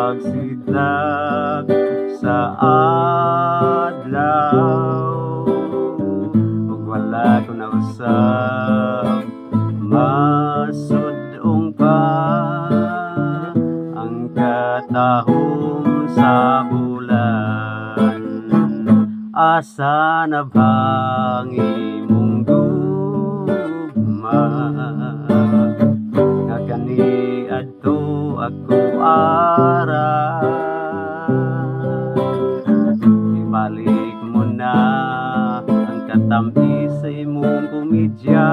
pagsidlak sa adlaw, ug wala ko na usab masudong pa ang katahom sa bulan. Asa na bang imong gugma nga kani adto ako ara? Ibalik mo na ang katampi sa imong komedya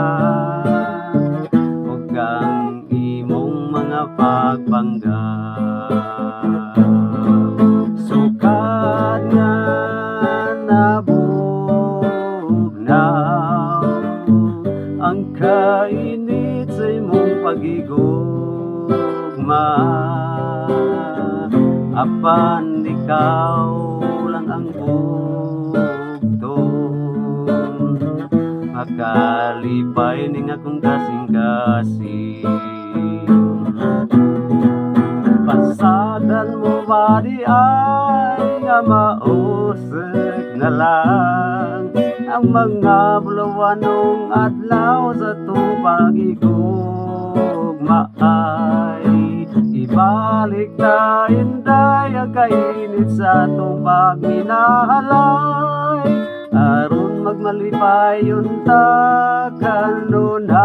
ug ang imong mga pagpanggap. Sukat nga nabugnaw ang kainit sa imong pagigugma, apan ikaw lang ang bugtong makalipay ning akong kasing-kasing. Pasadan mo ba di ay nga mausik na lang ang mga bulawanong adlaw sa itong pagigugma ay ibalik na inday ang kainit sa itong pagminahalay aron magmalipay unta kanunay.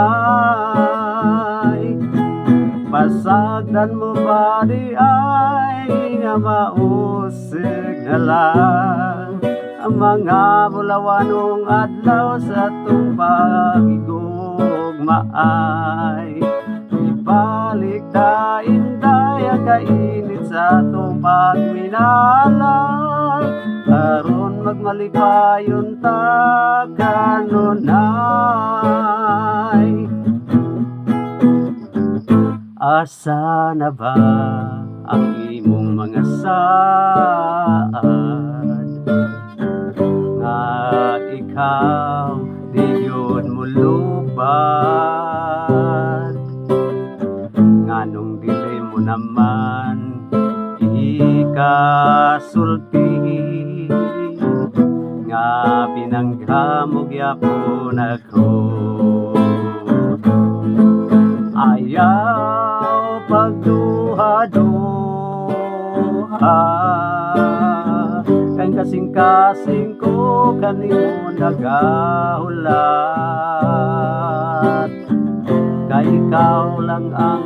Pasagdan mo ba di ay nga mausik na lang ang mga bulawanong adlaw sa itong pagigugma ay ibalik na inday ang kainit sa itong pagminalay aron magmalipay unta kanunay. Asa na ba ang imong mga saad nga ikaw di yun mo lubad? Nganong dili mo naman ikasulti nga pinanghamog yapon ako? Ayaw pagduha-duha kang kasing-kasing ko kanimo nagahulat, kay ikaw lang ang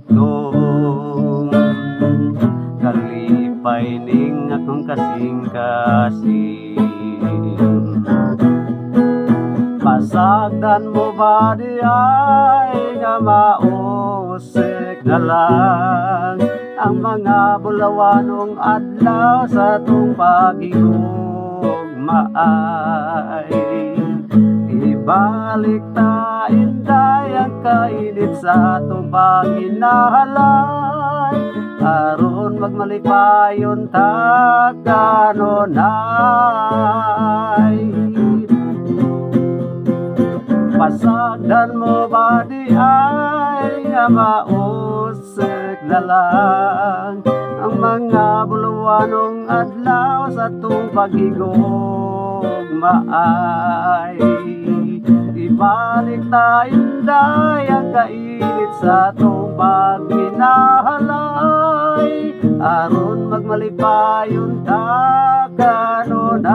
bugtong kalipay ning akong kasing-kasing. Pasagdan mo ba di ay nga mausik na lang ang mga bulawanong adlaw sa itong pagigugma ay ibalik ta inday ang kainit sa itong paginahalay aron magmalipay unta kanunay. Pasagdan mo ba di ay nga mausik na lang ang mga bulawanong adlaw sa itong pagigugma ay ibalik ta inday ang kainit sa itong pagminahalay aron magmalipay unta kanunay.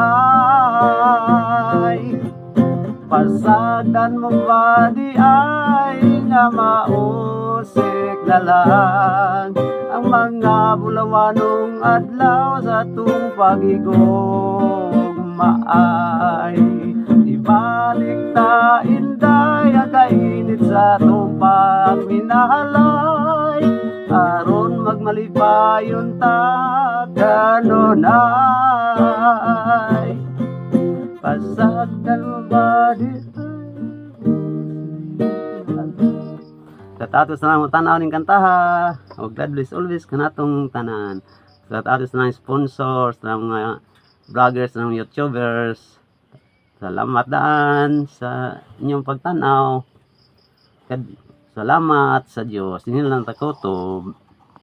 Pasagdan mo ba di ay nga mausik na lang ang mga bulawanong adlaw sa itong pagigugma ay ibalik ta inday ang kainit sa itong pagminahalay aron magmalipay unta kanunay. Pasagdan mo ba di Katatos na mo tanaw ning kantaha og God bless always kanatong tanan. Katatos na sponsors na mga vloggers na YouTubers. Salamat daan sa inyong pagtanaw. Salamat sa Dios. Hindi lang takoto.